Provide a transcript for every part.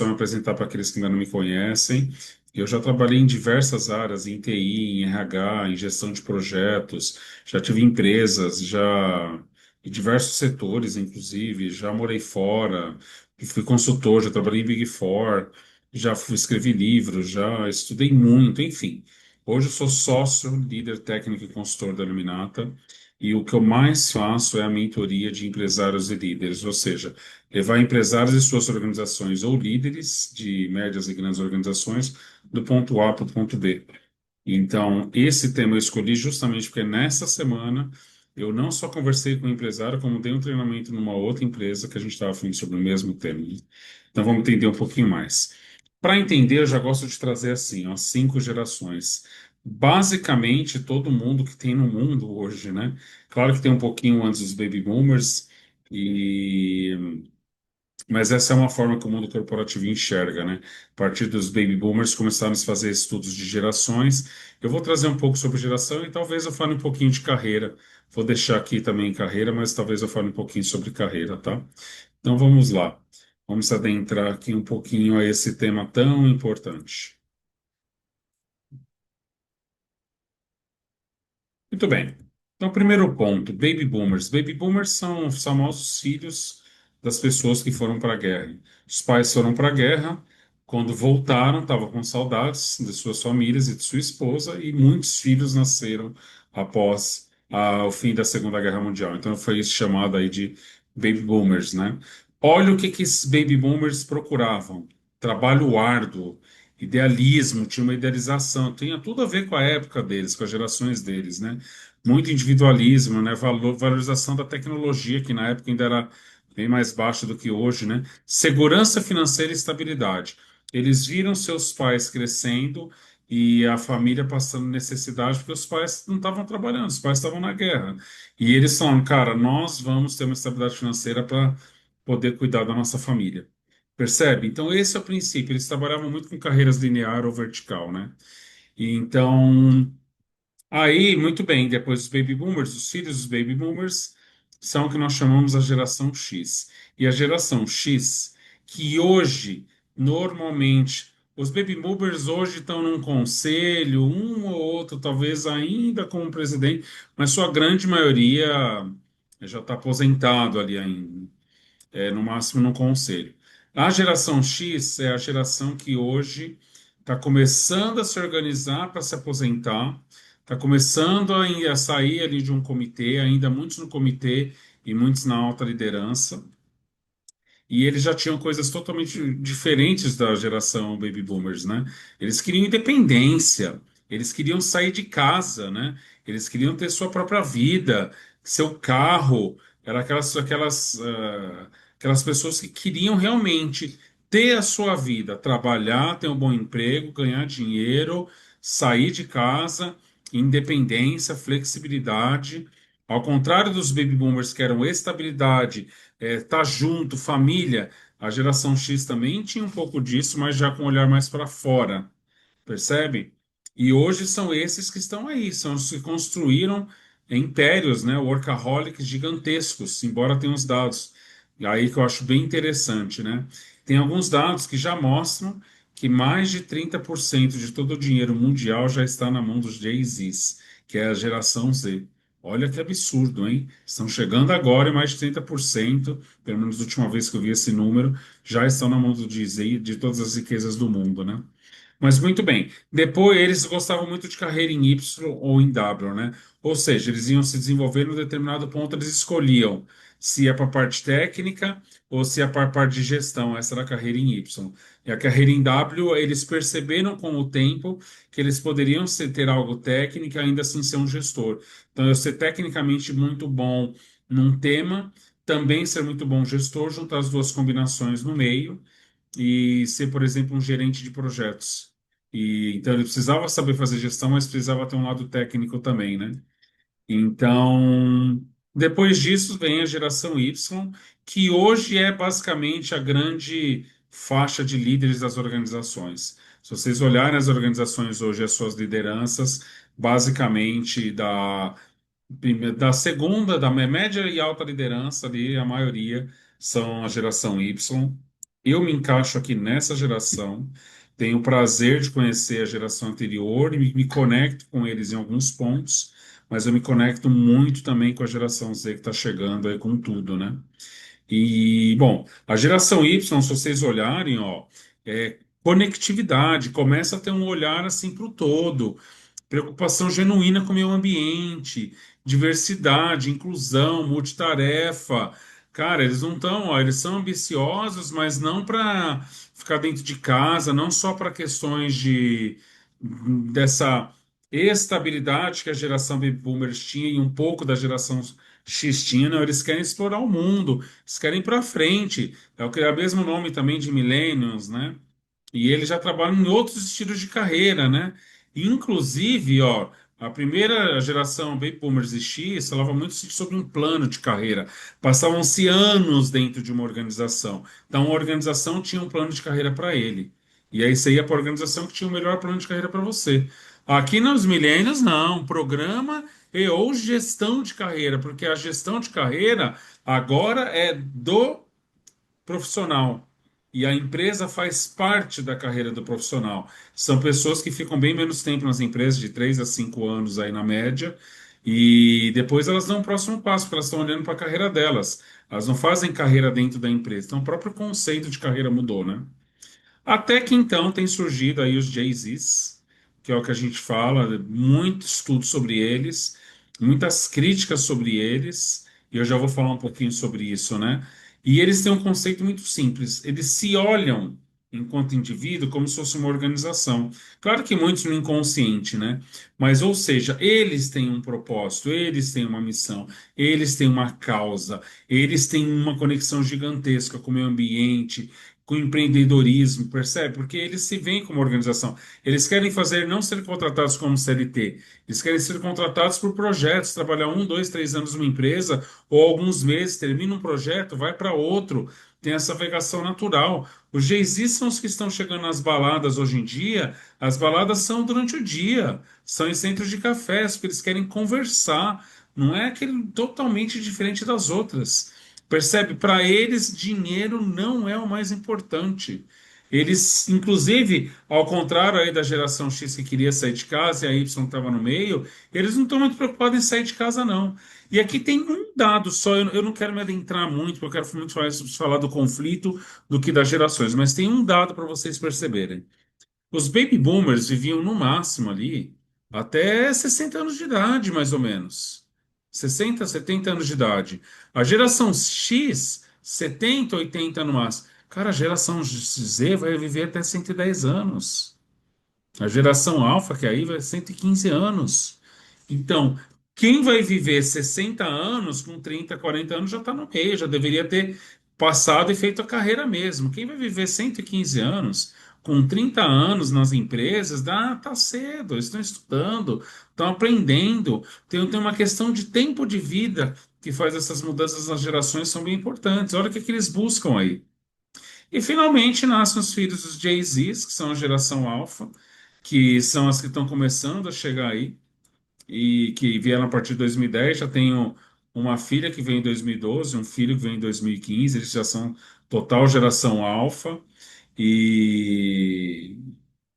Só me apresentar para aqueles que ainda não me conhecem. Eu já trabalhei em diversas áreas, em TI, em RH, em gestão de projetos, já tive empresas, já em diversos setores, inclusive, já morei fora, fui consultor, já trabalhei em Big Four, escrevi livros, já estudei muito, enfim. Hoje eu sou sócio, líder técnico e consultor da Luminata, e o que eu mais faço é a mentoria de empresários e líderes, ou seja, levar empresários e suas organizações ou líderes de médias e grandes organizações do ponto A para o ponto B. Então, esse tema eu escolhi justamente porque nessa semana eu não só conversei com o empresário, como dei um treinamento numa outra empresa que a gente estava falando sobre o mesmo tema. Então, vamos entender um pouquinho mais. Para entender, eu já gosto de trazer assim, ó, 5 gerações. Basicamente, todo mundo que tem no mundo hoje, né? Claro que tem um pouquinho antes dos baby boomers, e mas essa é uma forma que o mundo corporativo enxerga, né? A partir dos baby boomers começaram a se fazer estudos de gerações. Eu vou trazer um pouco sobre geração e talvez eu fale um pouquinho de carreira. Vou deixar aqui também carreira, mas talvez eu fale um pouquinho sobre carreira, tá? Então vamos lá. Vamos adentrar aqui um pouquinho a esse tema tão importante. Muito bem. Então, primeiro ponto, baby boomers. Baby boomers são os famosos filhos das pessoas que foram para a guerra. Os pais foram para a guerra, quando voltaram, estavam com saudades de suas famílias e de sua esposa, e muitos filhos nasceram após o fim da Segunda Guerra Mundial. Então, foi isso chamado aí de baby boomers, né? Olha o que que esses baby boomers procuravam. Trabalho árduo, idealismo, tinha uma idealização, tinha tudo a ver com a época deles, com as gerações deles, né? Muito individualismo, né? Valorização da tecnologia, que na época ainda era bem mais baixa do que hoje, né? Segurança financeira e estabilidade. Eles viram seus pais crescendo e a família passando necessidade porque os pais não estavam trabalhando, os pais estavam na guerra. E eles falaram, cara, nós vamos ter uma estabilidade financeira para poder cuidar da nossa família. Percebe? Então, esse é o princípio. Eles trabalhavam muito com carreiras linear ou vertical, né? E então, aí, muito bem, depois os baby boomers, os filhos dos baby boomers, são o que nós chamamos a geração X. E a geração X, que hoje, normalmente, os baby boomers hoje estão num conselho, um ou outro, talvez ainda como presidente, mas sua grande maioria já está aposentado ali ainda, no máximo no conselho. A geração X é a geração que hoje está começando a se organizar para se aposentar, está começando a sair ali de um comitê, ainda muitos no comitê e muitos na alta liderança. E eles já tinham coisas totalmente diferentes da geração Baby Boomers, né? Eles queriam independência, eles queriam sair de casa, né? Eles queriam ter sua própria vida, seu carro. Era aquelas pessoas que queriam realmente ter a sua vida, trabalhar, ter um bom emprego, ganhar dinheiro, sair de casa, independência, flexibilidade. Ao contrário dos Baby Boomers que eram estabilidade, tá junto, família. A geração X também tinha um pouco disso, mas já com um olhar mais para fora, percebe? E hoje são esses que estão aí, são os que construíram impérios, né, workaholics gigantescos, embora tenha uns dados aí que eu acho bem interessante, né? Tem alguns dados que já mostram que mais de 30% de todo o dinheiro mundial já está na mão dos Jay-Zs, que é a geração Z. Olha que absurdo, hein? Estão chegando agora e mais de 30%, pelo menos da última vez que eu vi esse número, já estão na mão do Jay-Z e de todas as riquezas do mundo, né? Mas muito bem. Depois eles gostavam muito de carreira em Y ou em W, né? Ou seja, eles iam se desenvolver em um determinado ponto, eles escolhiam se ia para a parte técnica ou se ia para a parte de gestão. Essa era a carreira em Y. E a carreira em W, eles perceberam com o tempo que eles poderiam ter algo técnico e ainda assim ser um gestor. Então, eu ser tecnicamente muito bom num tema, também ser muito bom gestor, juntar as duas combinações no meio e ser, por exemplo, um gerente de projetos. E então ele precisava saber fazer gestão, mas precisava ter um lado técnico também, né? Então, depois disso vem a geração Y, que hoje é basicamente a grande faixa de líderes das organizações. Se vocês olharem as organizações hoje, as suas lideranças, basicamente da segunda, da média e alta liderança ali, a maioria são a geração Y. Eu me encaixo aqui nessa geração, tenho o prazer de conhecer a geração anterior e me conecto com eles em alguns pontos, mas eu me conecto muito também com a geração Z que está chegando aí com tudo, né? E, bom, a geração Y, se vocês olharem, ó, conectividade, começa a ter um olhar assim para o todo, preocupação genuína com o meio ambiente, diversidade, inclusão, multitarefa. Cara, eles não estão, ó, eles são ambiciosos, mas não para ficar dentro de casa, não só para questões de dessa estabilidade que a geração Baby Boomers tinha e um pouco da geração X tinha, não, eles querem explorar o mundo, eles querem ir para frente. É o mesmo nome também de Millennials, né? E eles já trabalham em outros estilos de carreira, né? Inclusive, ó, a primeira geração Baby Boomers e X falava muito sobre um plano de carreira. Passavam-se anos dentro de uma organização. Então, a organização tinha um plano de carreira para ele. E aí você ia para a organização que tinha o melhor plano de carreira para você. Aqui nos milênios, não. Programa e ou gestão de carreira, porque a gestão de carreira agora é do profissional. E a empresa faz parte da carreira do profissional. São pessoas que ficam bem menos tempo nas empresas, de 3 a 5 anos aí na média, e depois elas dão o próximo passo, porque elas estão olhando para a carreira delas. Elas não fazem carreira dentro da empresa. Então, o próprio conceito de carreira mudou, né? Até que então tem surgido aí os Jay-Zs, que é o que a gente fala, muito estudo sobre eles, muitas críticas sobre eles, e eu já vou falar um pouquinho sobre isso, né? E eles têm um conceito muito simples, eles se olham enquanto indivíduo como se fosse uma organização. Claro que muitos no inconsciente, né? Mas, ou seja, eles têm um propósito, eles têm uma missão, eles têm uma causa, eles têm uma conexão gigantesca com o meio ambiente, com empreendedorismo, percebe? Porque eles se veem como organização. Eles querem fazer, não ser contratados como CLT, eles querem ser contratados por projetos, trabalhar 1, 2, 3 anos numa empresa, ou alguns meses, termina um projeto, vai para outro, tem essa navegação natural. Os Jay-Z são os que estão chegando nas baladas hoje em dia, as baladas são durante o dia, são em centros de cafés, porque eles querem conversar, não é aquele totalmente diferente das outras. Percebe? Para eles, dinheiro não é o mais importante. Eles, inclusive, ao contrário aí da geração X que queria sair de casa e a Y estava no meio, eles não estão muito preocupados em sair de casa, não. E aqui tem um dado só, eu não quero me adentrar muito, porque eu quero muito falar do conflito do que das gerações, mas tem um dado para vocês perceberem. Os baby boomers viviam no máximo ali até 60 anos de idade, mais ou menos. 60, 70 anos de idade. A geração X, 70, 80 no máximo. Cara, a geração Z vai viver até 110 anos. A geração alfa, que aí vai 115 anos. Então, quem vai viver 60 anos, com 30, 40 anos, já está no meio, já deveria ter passado e feito a carreira mesmo. Quem vai viver 115 anos, com 30 anos nas empresas, tá cedo, eles estão estudando, estão aprendendo. Tem uma questão de tempo de vida que faz essas mudanças nas gerações são bem importantes. Olha o que eles buscam aí. E finalmente nascem os filhos dos Jay-Zs, que são a geração alfa, que são as que estão começando a chegar aí e que vieram a partir de 2010. Já tenho uma filha que veio em 2012, um filho que veio em 2015. Eles já são total geração alfa e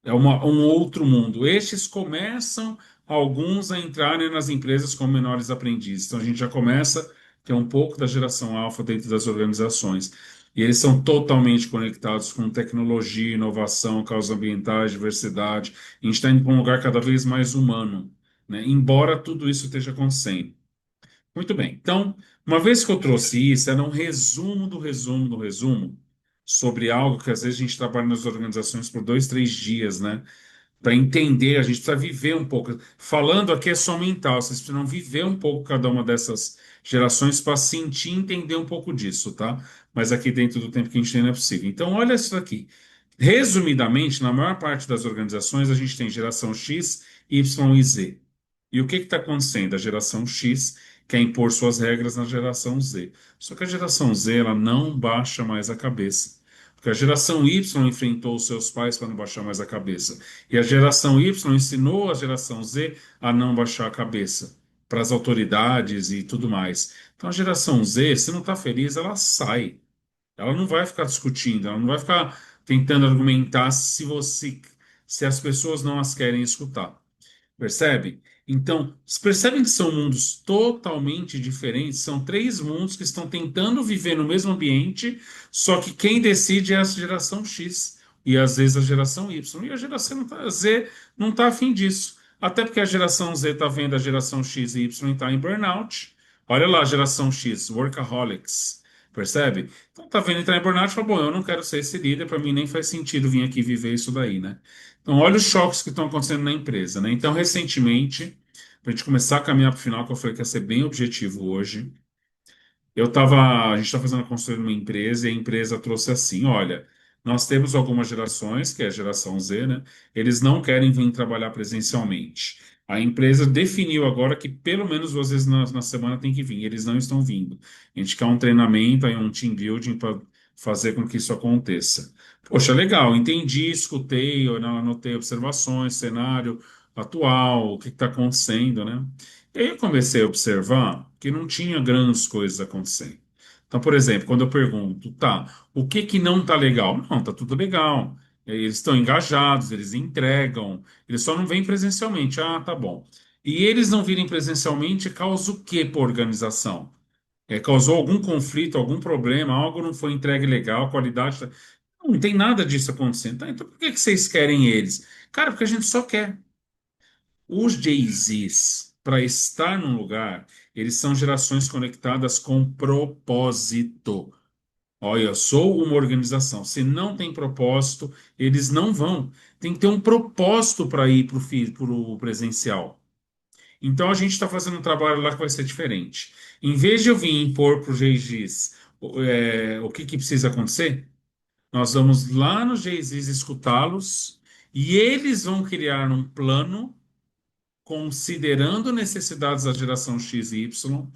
é um outro mundo. Estes começam alguns a entrarem nas empresas como menores aprendizes. Então a gente já começa a ter um pouco da geração alfa dentro das organizações. E eles são totalmente conectados com tecnologia, inovação, causas ambientais, diversidade. A gente está indo para um lugar cada vez mais humano, né? Embora tudo isso esteja acontecendo. Muito bem. Então, uma vez que eu trouxe isso, era um resumo do resumo do resumo sobre algo que às vezes a gente trabalha nas organizações por 2, 3 dias, né? Para entender, a gente precisa viver um pouco. Falando aqui é só mental, vocês precisam viver um pouco cada uma dessas gerações para sentir e entender um pouco disso, tá? Mas aqui dentro do tempo que a gente tem não é possível. Então, olha isso aqui. Resumidamente, na maior parte das organizações, a gente tem geração X, Y e Z. E o que está acontecendo? A geração X quer impor suas regras na geração Z. Só que a geração Z ela não baixa mais a cabeça. Porque a geração Y enfrentou os seus pais para não baixar mais a cabeça. E a geração Y ensinou a geração Z a não baixar a cabeça para as autoridades e tudo mais. Então a geração Z, se não está feliz, ela sai. Ela não vai ficar discutindo, ela não vai ficar tentando argumentar se as pessoas não as querem escutar. Percebe? Então, vocês percebem que são mundos totalmente diferentes? São três mundos que estão tentando viver no mesmo ambiente, só que quem decide é a geração X e às vezes a geração Y. E a Z não está afim disso. Até porque a geração Z está vendo a geração X e Y está em burnout. Olha lá a geração X, workaholics. Percebe? Então tá vendo entrar em burnout e fala, bom, eu não quero ser esse líder, para mim nem faz sentido vir aqui viver isso daí, né? Então, olha os choques que estão acontecendo na empresa, né? Então, recentemente, para a gente começar a caminhar para o final, que eu falei que ia ser bem objetivo hoje, a gente está fazendo a construção de uma empresa e a empresa trouxe assim, olha, nós temos algumas gerações, que é a geração Z, né? Eles não querem vir trabalhar presencialmente. A empresa definiu agora que pelo menos 2 vezes na semana tem que vir. Eles não estão vindo. A gente quer um treinamento, aí um team building para fazer com que isso aconteça. Poxa, legal, entendi, escutei, eu anotei observações, cenário atual, o que está acontecendo, né? E aí eu comecei a observar que não tinha grandes coisas acontecendo. Então, por exemplo, quando eu pergunto, tá, o que que não tá legal? Não, tá tudo legal. Eles estão engajados, eles entregam, eles só não vêm presencialmente. Ah, tá bom. E eles não virem presencialmente causa o quê para a organização? Causou algum conflito, algum problema, algo não foi entregue legal, a qualidade. Não, não tem nada disso acontecendo. Tá, então por que que vocês querem eles? Cara, porque a gente só quer. Os Jay-Zs, para estar num lugar, eles são gerações conectadas com propósito. Olha, eu sou uma organização. Se não tem propósito, eles não vão. Tem que ter um propósito para ir para o presencial. Então a gente está fazendo um trabalho lá que vai ser diferente. Em vez de eu vir impor para os Jay-Zs o que, que precisa acontecer, nós vamos lá nos Jay-Zs escutá-los e eles vão criar um plano considerando necessidades da geração X e Y,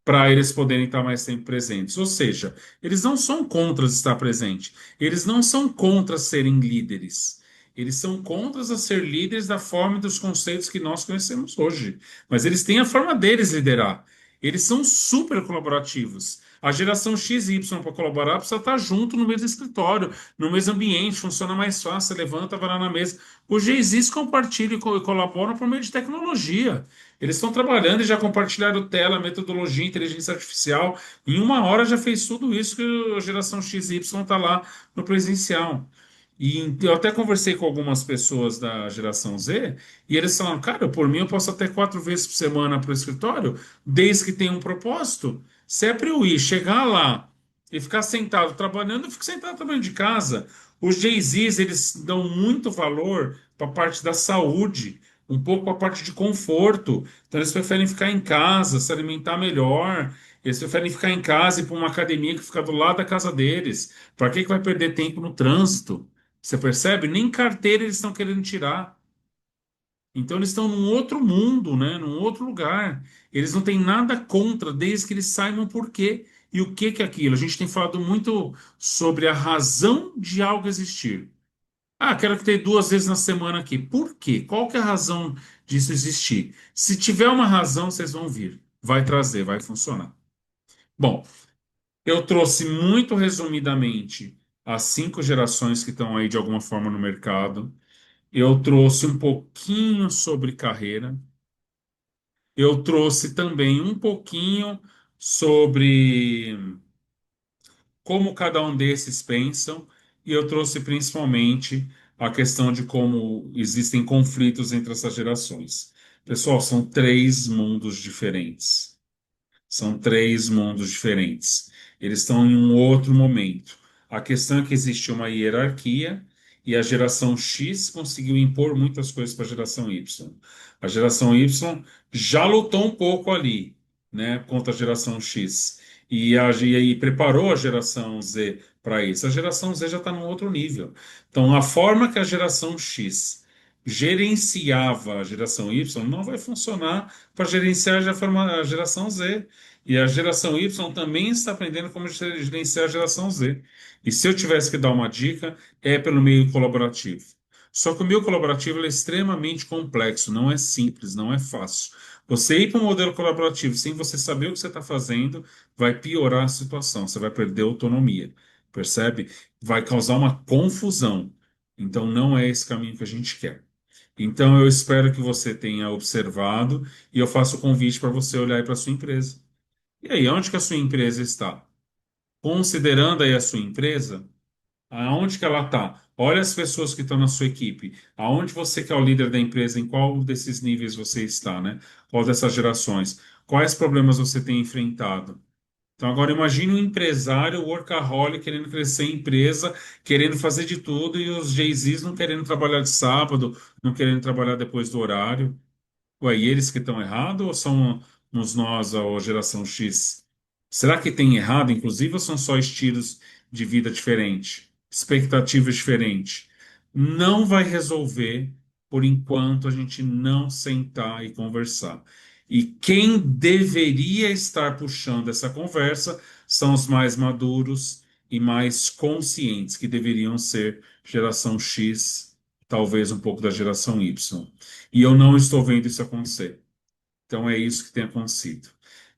para eles poderem estar mais tempo presentes. Ou seja, eles não são contra estar presente, eles não são contra serem líderes. Eles são contra a ser líderes da forma e dos conceitos que nós conhecemos hoje. Mas eles têm a forma deles liderar. Eles são super colaborativos. A geração X e Y para colaborar precisa estar junto no mesmo escritório, no mesmo ambiente, funciona mais fácil, você levanta, vai lá na mesa. Os Gen-Zs compartilham e colaboram por meio de tecnologia. Eles estão trabalhando e já compartilharam tela, metodologia, inteligência artificial. Em 1 hora já fez tudo isso que a geração X e Y está lá no presencial. E eu até conversei com algumas pessoas da geração Z e eles falaram, cara, por mim eu posso até 4 vezes por semana para o escritório, desde que tenha um propósito. Se é para eu ir, chegar lá e ficar sentado trabalhando, eu fico sentado trabalhando de casa. Os Jay-Zs, eles dão muito valor para a parte da saúde, um pouco para a parte de conforto. Então eles preferem ficar em casa, se alimentar melhor. Eles preferem ficar em casa e ir para uma academia que fica do lado da casa deles. Para que que vai perder tempo no trânsito? Você percebe? Nem carteira eles estão querendo tirar. Então eles estão num outro mundo, né? Num outro lugar. Eles não têm nada contra, desde que eles saibam por quê e o que que é aquilo. A gente tem falado muito sobre a razão de algo existir. Ah, quero que tenha 2 vezes na semana aqui. Por quê? Qual que é a razão disso existir? Se tiver uma razão, vocês vão vir. Vai trazer, vai funcionar. Bom, eu trouxe muito resumidamente as 5 gerações que estão aí de alguma forma no mercado. Eu trouxe um pouquinho sobre carreira. Eu trouxe também um pouquinho sobre como cada um desses pensam, e eu trouxe principalmente a questão de como existem conflitos entre essas gerações. Pessoal, são 3 mundos diferentes. São 3 mundos diferentes. Eles estão em um outro momento. A questão é que existe uma hierarquia e a geração X conseguiu impor muitas coisas para a geração Y. A geração Y já lutou um pouco ali, né, contra a geração X e preparou a geração Z para isso. A geração Z já está num outro nível. Então, a forma que a geração X gerenciava a geração Y não vai funcionar para gerenciar a geração Z. E a geração Y também está aprendendo como gerenciar a geração Z. E se eu tivesse que dar uma dica, é pelo meio colaborativo. Só que o meu colaborativo ele é extremamente complexo, não é simples, não é fácil. Você ir para um modelo colaborativo sem você saber o que você está fazendo, vai piorar a situação, você vai perder autonomia, percebe? Vai causar uma confusão. Então, não é esse caminho que a gente quer. Então, eu espero que você tenha observado e eu faço o convite para você olhar para a sua empresa. E aí, onde que a sua empresa está? Considerando aí a sua empresa, aonde que ela está? Olha as pessoas que estão na sua equipe. Aonde você que é o líder da empresa, em qual desses níveis você está, né? Qual dessas gerações? Quais problemas você tem enfrentado? Então, agora imagine um empresário workaholic querendo crescer a empresa, querendo fazer de tudo, e os Jay-Zs não querendo trabalhar de sábado, não querendo trabalhar depois do horário. Ué, e eles que estão errados ou somos nós, a geração X? Será que tem errado, inclusive, ou são só estilos de vida diferentes, expectativas diferentes? Não vai resolver por enquanto a gente não sentar e conversar. E quem deveria estar puxando essa conversa são os mais maduros e mais conscientes, que deveriam ser geração X, talvez um pouco da geração Y. E eu não estou vendo isso acontecer. Então é isso que tem acontecido.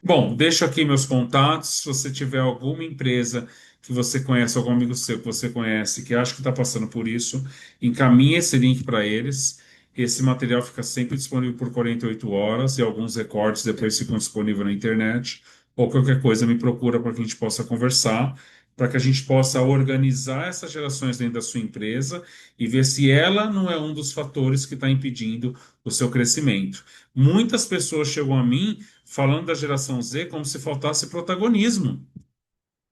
Bom, deixo aqui meus contatos. Se você tiver alguma empresa que você conhece, algum amigo seu que você conhece, que acha que está passando por isso, encaminhe esse link para eles. Esse material fica sempre disponível por 48 horas e alguns recortes depois ficam disponíveis na internet. Ou qualquer coisa, me procura para que a gente possa conversar, para que a gente possa organizar essas gerações dentro da sua empresa e ver se ela não é um dos fatores que está impedindo o seu crescimento. Muitas pessoas chegam a mim falando da geração Z como se faltasse protagonismo.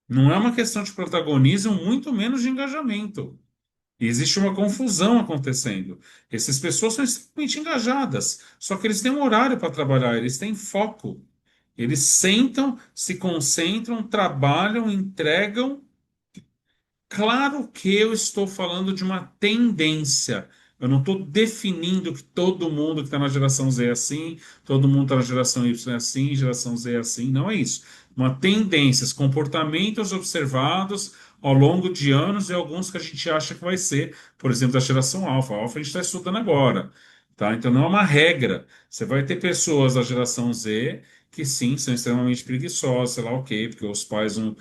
Não é uma questão de protagonismo, muito menos de engajamento. E existe uma confusão acontecendo. Essas pessoas são extremamente engajadas, só que eles têm um horário para trabalhar, eles têm foco. Eles sentam, se concentram, trabalham, entregam. Claro que eu estou falando de uma tendência. Eu não estou definindo que todo mundo que está na geração Z é assim, todo mundo está na geração Y é assim, geração Z é assim. Não é isso. Uma tendência, comportamentos observados ao longo de anos e alguns que a gente acha que vai ser, por exemplo, da geração Alfa. A Alfa a gente está estudando agora, tá? Então não é uma regra. Você vai ter pessoas da geração Z que sim, são extremamente preguiçosas, sei lá o quê, porque os pais não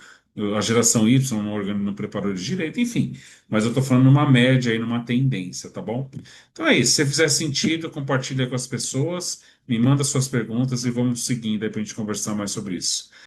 a geração Y não preparou eles direito, enfim. Mas eu estou falando numa média aí, numa tendência, tá bom? Então é isso. Se fizer sentido, compartilha com as pessoas, me manda suas perguntas e vamos seguindo aí para a gente conversar mais sobre isso.